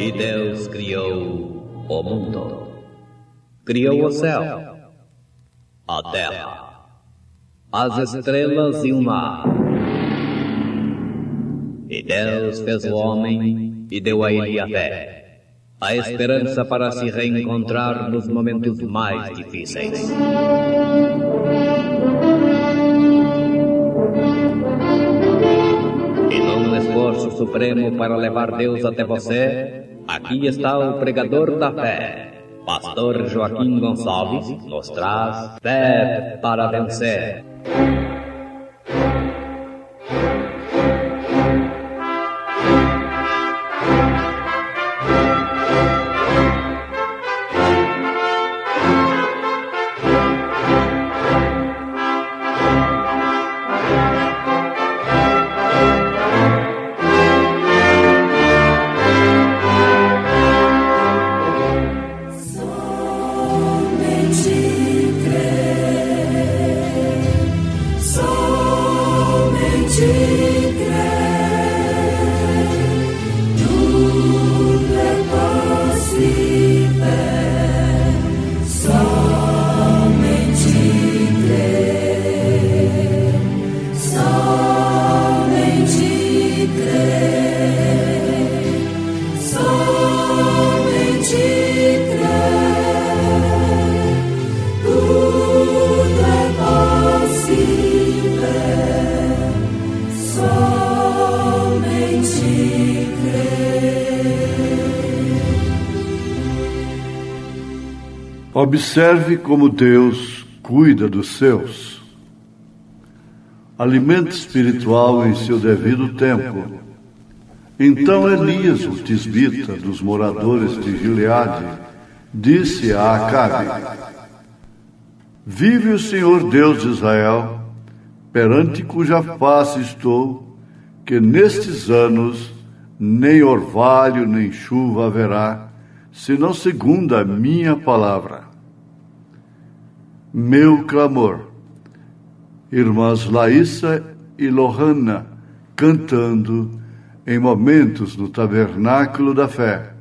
E Deus criou o mundo. Criou o céu, a terra, as estrelas e o mar. E Deus fez o homem e deu a ele a fé, a esperança para se reencontrar nos momentos mais difíceis. E num esforço supremo para levar Deus até você, aqui está o pregador da fé. Pastor Joaquim Gonçalves nos traz fé para vencer. Observe como Deus cuida dos seus. Alimento espiritual em seu devido tempo. Então Elias, o tisbita dos moradores de Gileade, disse a Acabe: Vive o Senhor Deus de Israel, perante cuja face estou, que nestes anos nem orvalho nem chuva haverá, senão segundo a minha palavra. Meu clamor. Irmãs Laísa e Lohana cantando em momentos no Tabernáculo da Fé.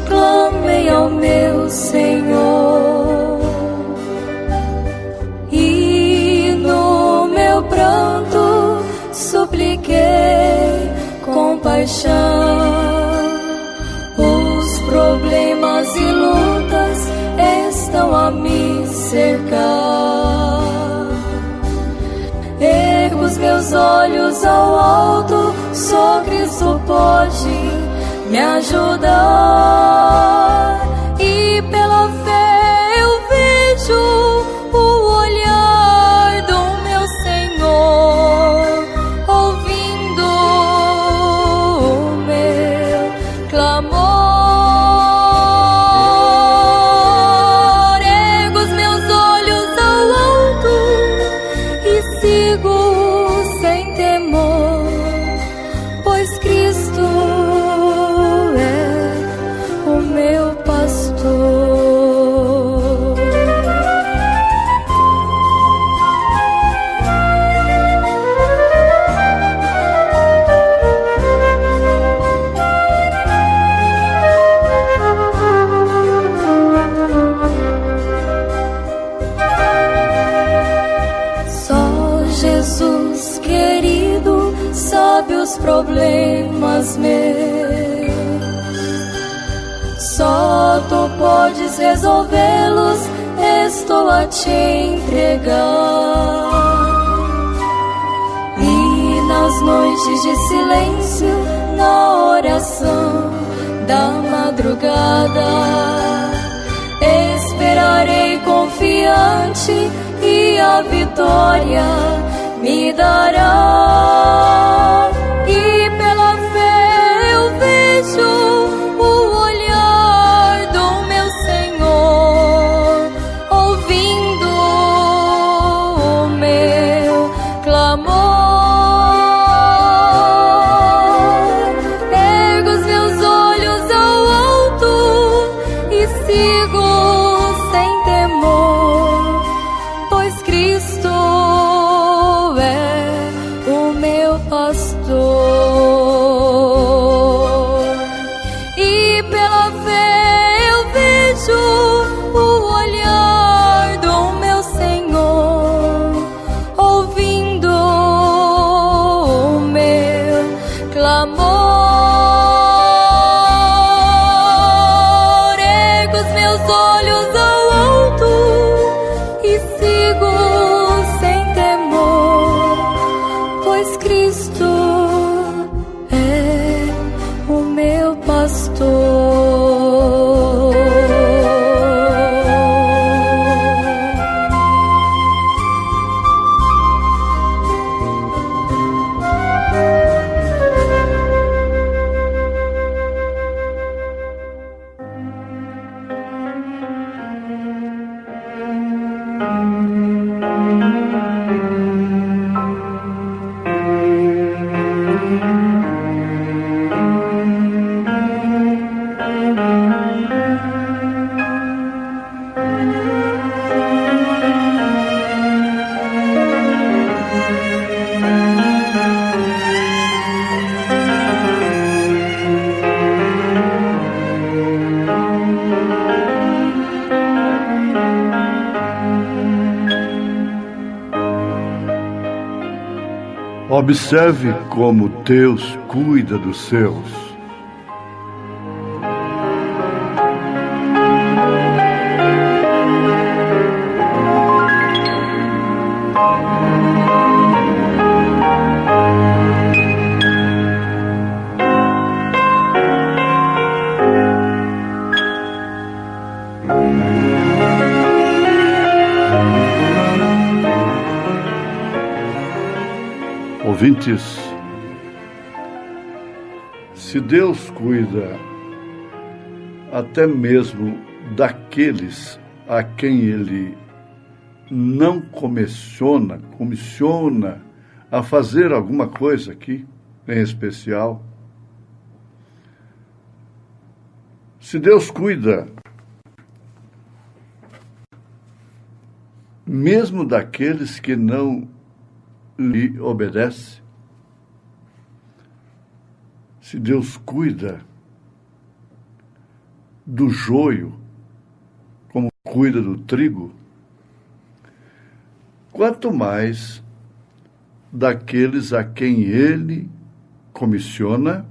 Clamei ao meu Senhor, e no meu pranto supliquei compaixão. Os problemas e lutas estão a me cercar. Ergo os meus olhos ao alto, só Cristo pode me ajudar, e pela fé eu vejo o olhar do meu Senhor, ouvindo o meu clamor. Ergo os meus olhos ao alto e sigo sem temor, pois Cristo meu pastor. Só Jesus querido sabe os problemas meus. Só tu podes resolvê-los, estou a te entregar. E nas noites de silêncio, na oração da madrugada, esperarei confiante e a vitória me dará. E pela fé eu vejo ouvindo o meu clamor. clamor. Ergo os meus olhos ao alto e sigo sem temor, pois Cristo é o meu pastor. Observe como Deus cuida dos seus. Ouvintes, se Deus cuida até mesmo daqueles a quem Ele não comissiona a fazer alguma coisa aqui, em especial, se Deus cuida mesmo daqueles que não lhe obedece, se Deus cuida do joio como cuida do trigo, quanto mais daqueles a quem Ele comissiona,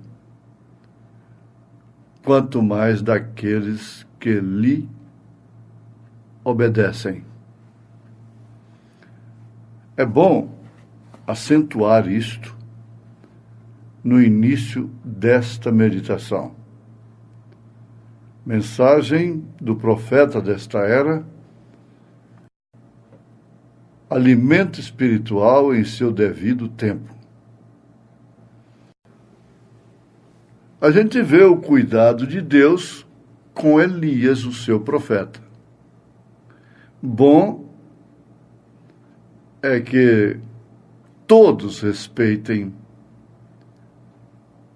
quanto mais daqueles que lhe obedecem. É bom acentuar isto no início desta meditação. Mensagem do profeta desta era: alimento espiritual em seu devido tempo. A gente vê o cuidado de Deus com Elias, o seu profeta. Bom é que todos respeitem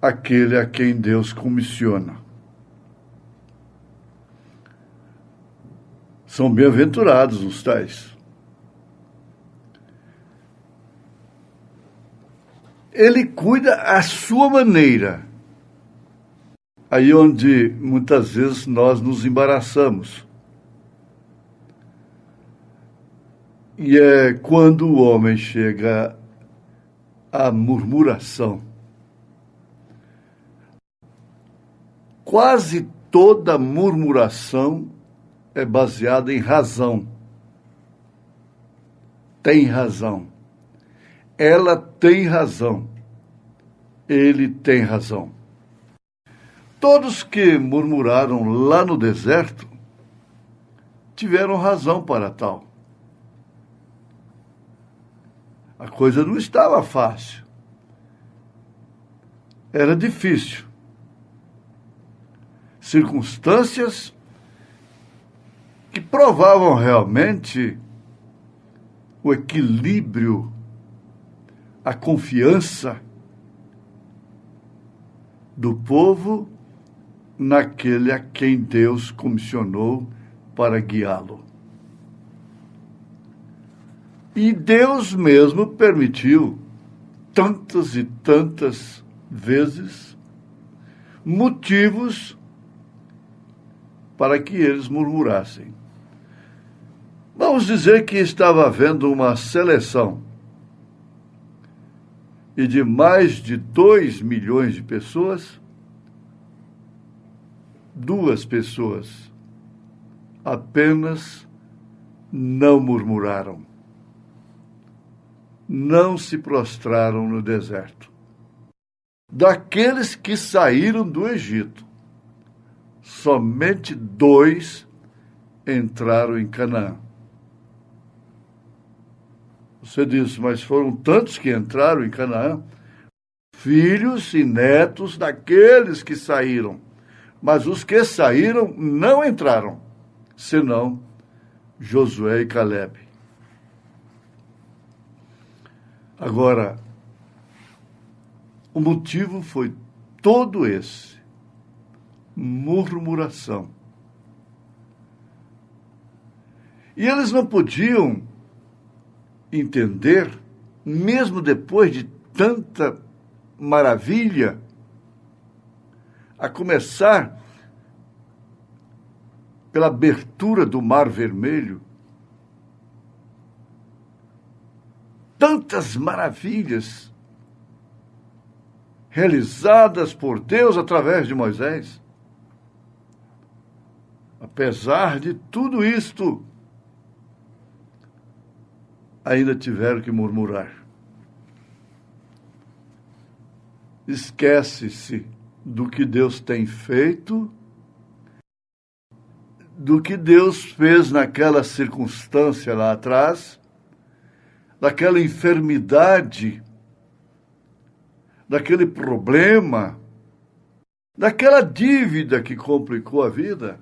aquele a quem Deus comissiona. São bem-aventurados os tais. Ele cuida à sua maneira. Aí onde muitas vezes nós nos embaraçamos. E é quando o homem chega à murmuração. Quase toda murmuração é baseada em razão. Tem razão. Ela tem razão. Ele tem razão. Todos que murmuraram lá no deserto tiveram razão para tal. A coisa não estava fácil. Era difícil. Circunstâncias que provavam realmente o equilíbrio, a confiança do povo naquele a quem Deus comissionou para guiá-lo. E Deus mesmo permitiu tantas e tantas vezes motivos para que eles murmurassem. Vamos dizer que estava havendo uma seleção. e de mais de 2 milhões de pessoas, 2 pessoas apenas não murmuraram, não se prostraram no deserto. Daqueles que saíram do Egito, somente 2 entraram em Canaã. Você diz, mas foram tantos que entraram em Canaã, filhos e netos daqueles que saíram. Mas os que saíram não entraram, senão Josué e Calebe. Agora, o motivo foi todo esse: murmuração. E eles não podiam entender, mesmo depois de tanta maravilha, a começar pela abertura do Mar Vermelho, tantas maravilhas realizadas por Deus através de Moisés. Apesar de tudo isto, ainda tiveram que murmurar. Esquece-se do que Deus tem feito, do que Deus fez naquela circunstância lá atrás, daquela enfermidade, daquele problema, daquela dívida que complicou a vida,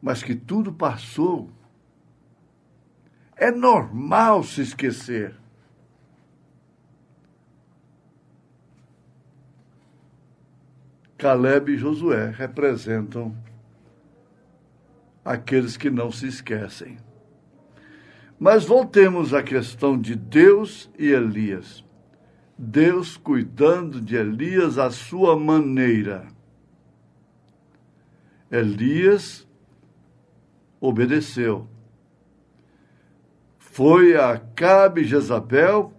mas que tudo passou. É normal se esquecer. Calebe e Josué representam aqueles que não se esquecem. Mas voltemos à questão de Deus e Elias. Deus cuidando de Elias à sua maneira. Elias obedeceu. Foi a Acabe e Jezabel,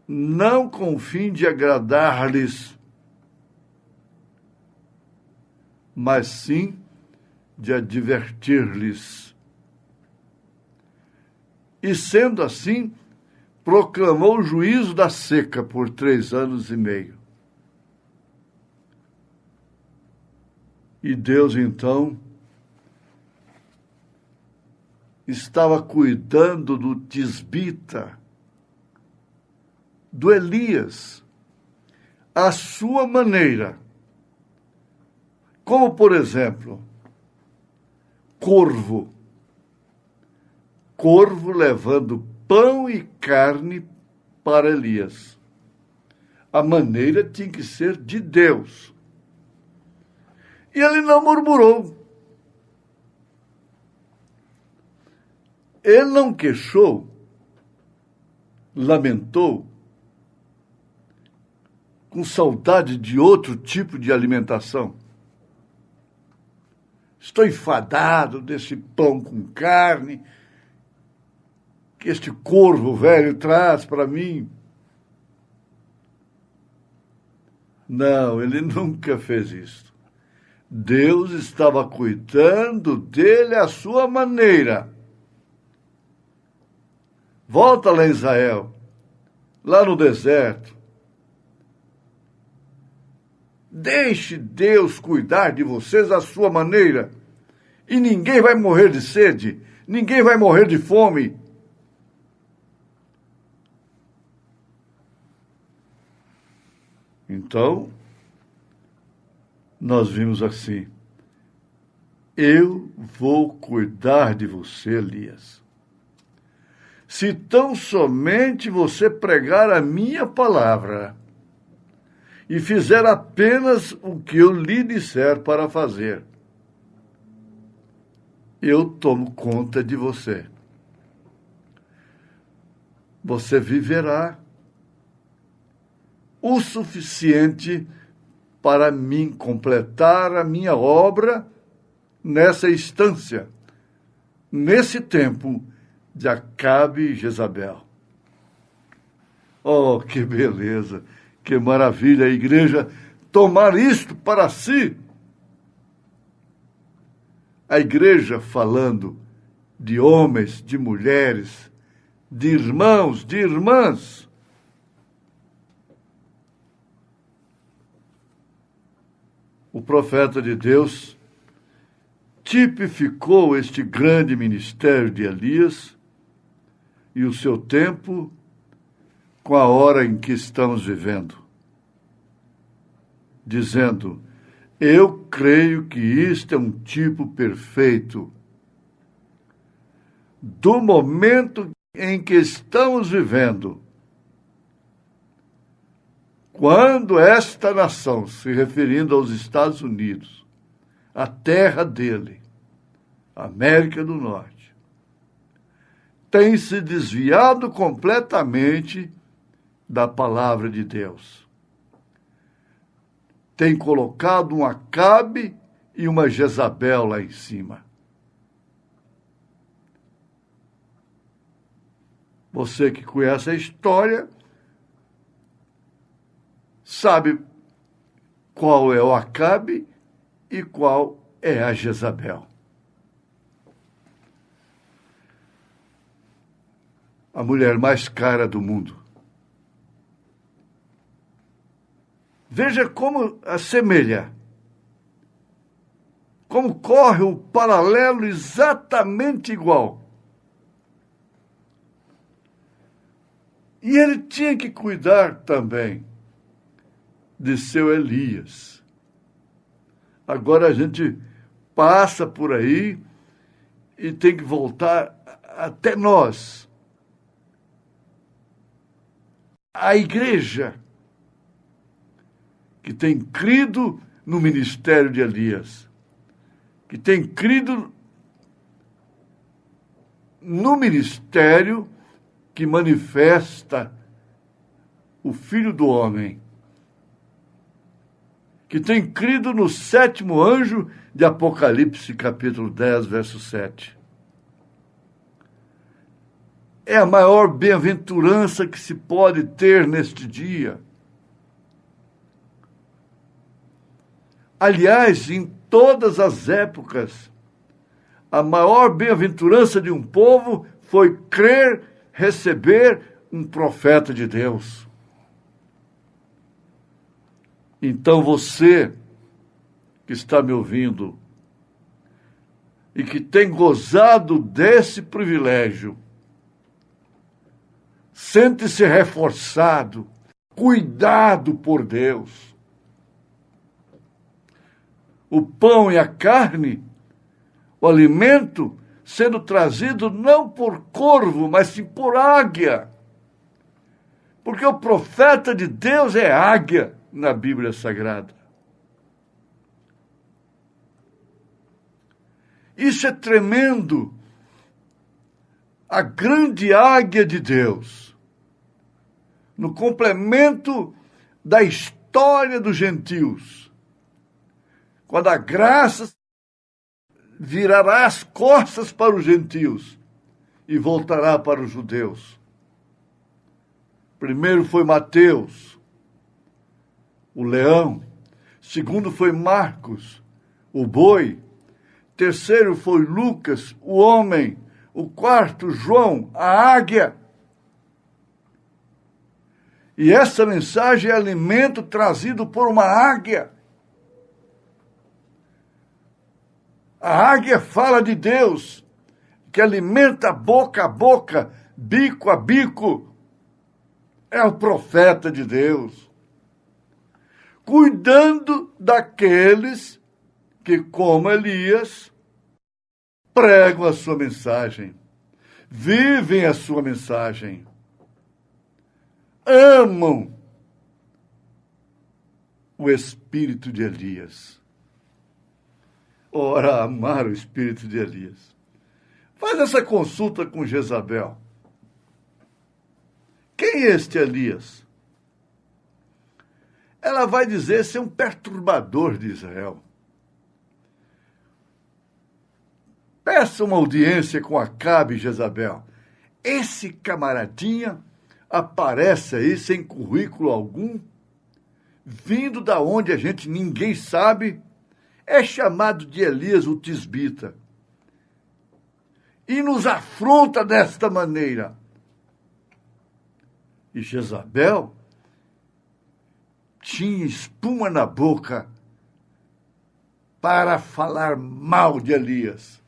não com o fim de agradar-lhes, mas sim de advertir-lhes. E sendo assim, proclamou o juízo da seca por 3 anos e meio. E Deus, então, estava cuidando do tisbita, do Elias, à sua maneira. Como, por exemplo, corvo levando pão e carne para Elias. A maneira tinha que ser de Deus. E ele não murmurou. Ele não queixou, lamentou, com saudade de outro tipo de alimentação. Estou enfadado desse pão com carne que este corvo velho traz para mim. Não, ele nunca fez isso. Deus estava cuidando dele à sua maneira. Volta lá em Israel, lá no deserto. Deixe Deus cuidar de vocês à sua maneira. E ninguém vai morrer de sede, ninguém vai morrer de fome. Então, nós vimos assim: eu vou cuidar de você, Elias. Se tão somente você pregar a minha palavra e fizer apenas o que eu lhe disser para fazer, eu tomo conta de você. Você viverá o suficiente para mim completar a minha obra nessa instância, nesse tempo de Acabe e Jezabel. Oh, que beleza, que maravilha a igreja tomar isto para si. A igreja falando de homens, de mulheres, de irmãos, de irmãs. O profeta de Deus tipificou este grande ministério de Elias e o seu tempo com a hora em que estamos vivendo, dizendo: eu creio que isto é um tipo perfeito do momento em que estamos vivendo, quando esta nação, se referindo aos Estados Unidos, a terra dele, América do Norte, tem se desviado completamente da palavra de Deus. Tem colocado um Acabe e uma Jezabel lá em cima. Você que conhece a história sabe qual é o Acabe e qual é a Jezabel. A mulher mais cara do mundo. Veja como assemelha, como corre o paralelo exatamente igual. E ele tinha que cuidar também de seu Elias. Agora a gente passa por aí e tem que voltar até nós. A igreja que tem crido no ministério de Elias, que tem crido no ministério que manifesta o Filho do Homem, que tem crido no 7º anjo de Apocalipse, capítulo 10, verso 7. É a maior bem-aventurança que se pode ter neste dia. Aliás, em todas as épocas, a maior bem-aventurança de um povo foi crer, receber um profeta de Deus. Então você que está me ouvindo e que tem gozado desse privilégio, sente-se reforçado, cuidado por Deus. O pão e a carne, o alimento, sendo trazido não por corvo, mas sim por águia. Porque o profeta de Deus é águia na Bíblia Sagrada. Isso é tremendo. A grande águia de Deus, no complemento da história dos gentios, quando a graça virará as costas para os gentios e voltará para os judeus. Primeiro foi Mateus, o leão. Segundo foi Marcos, o boi. Terceiro foi Lucas, o homem. O quarto, João, a águia. E essa mensagem é alimento trazido por uma águia. A águia fala de Deus, que alimenta boca a boca, bico a bico. É o profeta de Deus, cuidando daqueles que, como Elias, pregam a sua mensagem, vivem a sua mensagem, amam o espírito de Elias. Ora, amar o espírito de Elias. Faz essa consulta com Jezabel. Quem é este Elias? Ela vai dizer ser um perturbador de Israel. Peça uma audiência com Acabe e Jezabel. esse camaradinha aparece aí sem currículo algum, vindo da onde a gente ninguém sabe, é chamado de Elias o Tisbita. E nos afronta desta maneira. E Jezabel tinha espuma na boca para falar mal de Elias.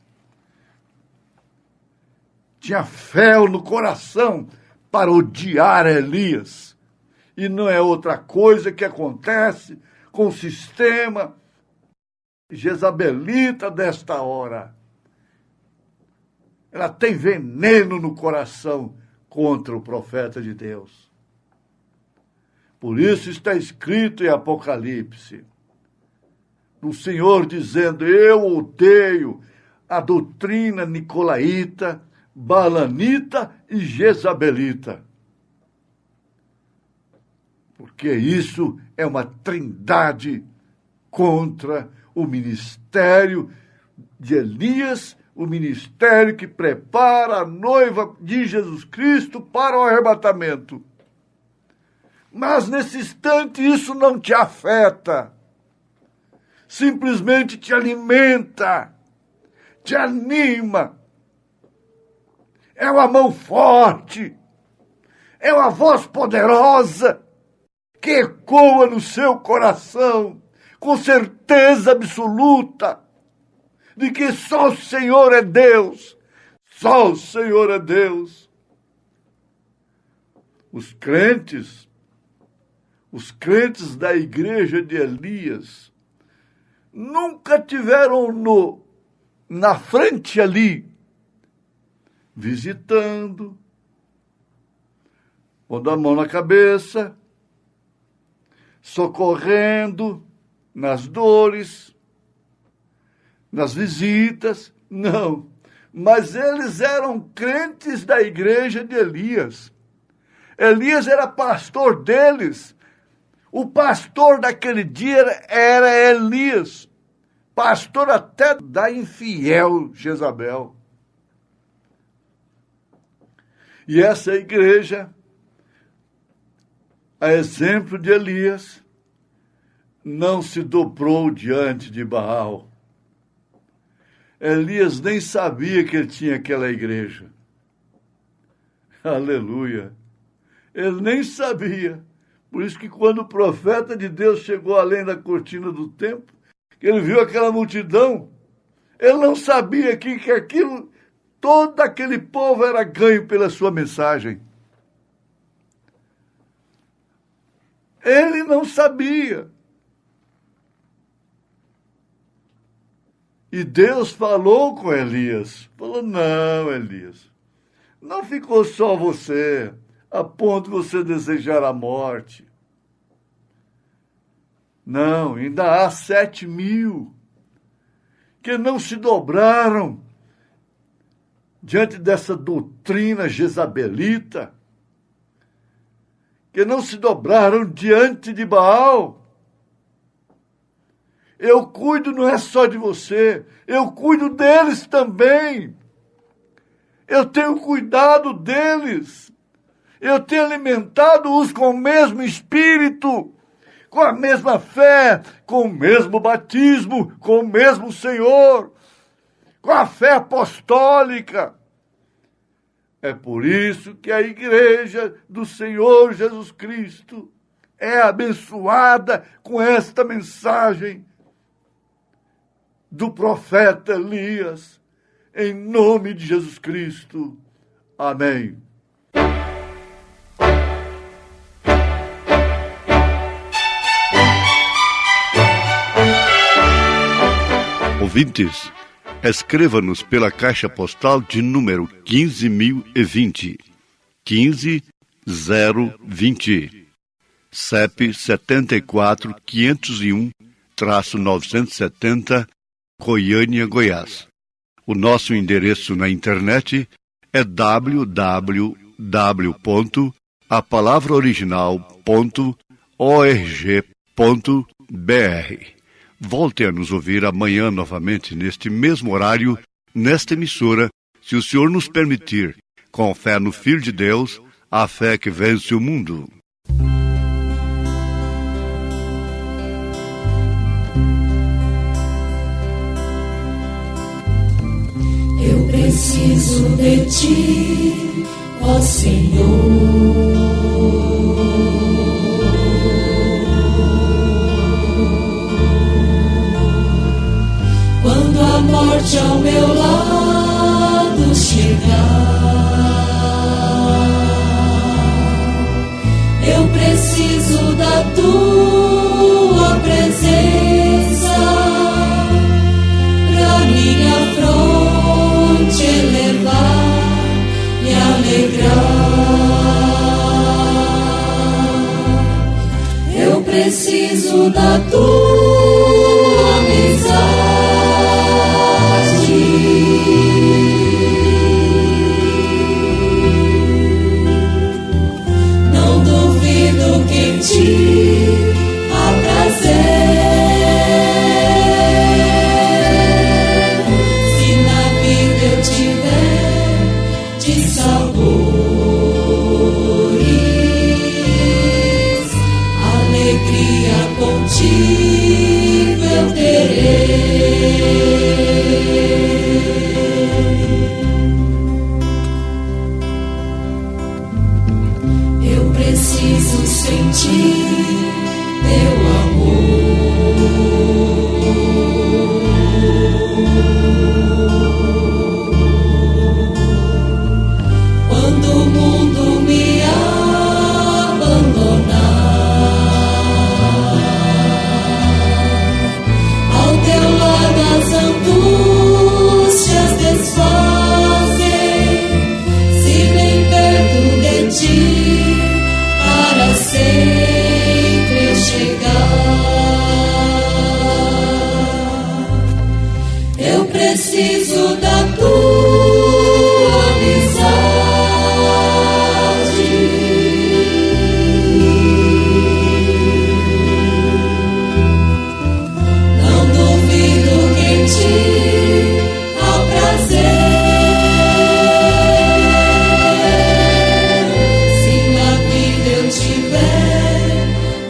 Tinha fel no coração para odiar Elias. E não é outra coisa que acontece com o sistema jezabelita desta hora. Ela tem veneno no coração contra o profeta de Deus. Por isso está escrito em Apocalipse, o Senhor dizendo: eu odeio a doutrina nicolaíta, balanita e jezabelita. Porque isso é uma trindade contra o ministério de Elias, o ministério que prepara a noiva de Jesus Cristo para o arrebatamento. Mas nesse instante isso não te afeta, simplesmente te alimenta, te anima. É uma mão forte, é uma voz poderosa que ecoa no seu coração com certeza absoluta de que só o Senhor é Deus, só o Senhor é Deus. Os crentes da igreja de Elias nunca tiveram na frente ali, visitando, pondo a mão na cabeça, socorrendo nas dores, nas visitas, não. Mas eles eram crentes da igreja de Elias. Elias era pastor deles. O pastor daquele dia era Elias, pastor até da infiel Jezabel. E essa igreja, a exemplo de Elias, não se dobrou diante de Baal. Elias nem sabia que ele tinha aquela igreja. Aleluia. Ele nem sabia. Por isso que quando o profeta de Deus chegou além da cortina do templo, que ele viu aquela multidão, ele não sabia que aquilo, todo aquele povo era ganho pela sua mensagem. Ele não sabia. E Deus falou com Elias. Falou: não, Elias, não ficou só você, a ponto de você desejar a morte. Não, ainda há 7.000 que não se dobraram diante dessa doutrina jezabelita, que não se dobraram diante de Baal. Eu cuido não é só de você, eu cuido deles também. Eu tenho cuidado deles. Eu tenho alimentado-os com o mesmo espírito, com a mesma fé, com o mesmo batismo, com o mesmo Senhor, com a fé apostólica. É por isso que a igreja do Senhor Jesus Cristo é abençoada com esta mensagem do profeta Elias, em nome de Jesus Cristo. Amém. Ouvintes, escreva-nos pela caixa postal de número 15.020, 15020, CEP 74.501-970, Goiânia, Goiás. O nosso endereço na internet é www.apalavraoriginal.org.br. Volte a nos ouvir amanhã novamente neste mesmo horário, nesta emissora, se o Senhor nos permitir, Com fé no Filho de Deus, a fé que vence o mundo. Eu preciso de ti, ó Senhor. Quando a morte ao meu lado chegar, eu preciso da tua presença pra minha fronte elevar e alegrar. Eu preciso da tua amizade. Não duvido que em ti há prazer. Se na vida eu tiver de sabores, alegria contigo eu terei. Eu preciso sentir teu amor. Quando o mundo me abandonar, ao teu lado as angústias desfazem, se bem perto de ti para sempre eu chegar. Eu preciso da tua amizade. Não duvido que em ti há prazer. Se na vida eu tiver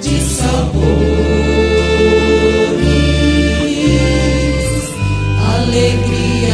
de sabores, alegria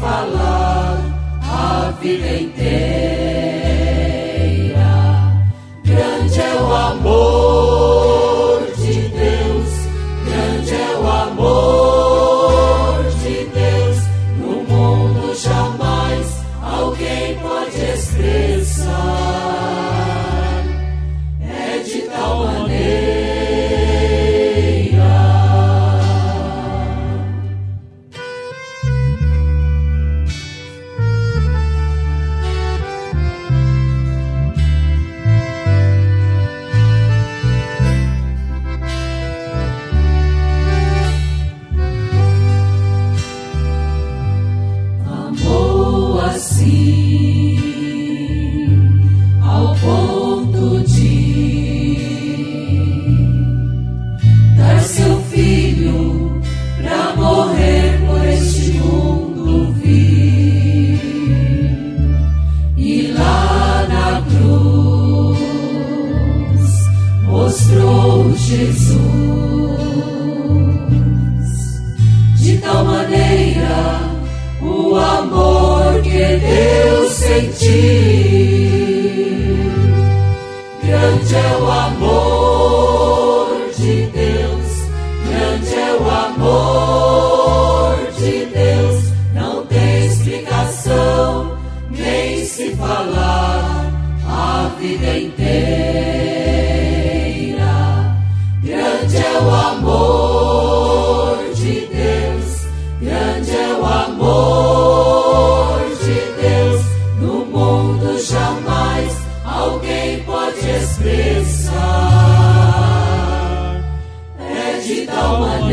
falar a vida inteira. Grande é o amor de Deus, grande é o amor de Deus. No mundo jamais alguém pode expressar. É de tal maneira. Ao ponto de dar seu filho pra morrer por este mundo vir, e lá na cruz mostrou Jesus de tal maneira o amor que Deus sentiu. Grande é o amor de Deus, grande é o amor de Deus. Não tem explicação, nem se falar a vida inteira. Grande é o amor de Deus, grande é o amor de Deus. No mundo jamais alguém pode expressar. É de tal maneira.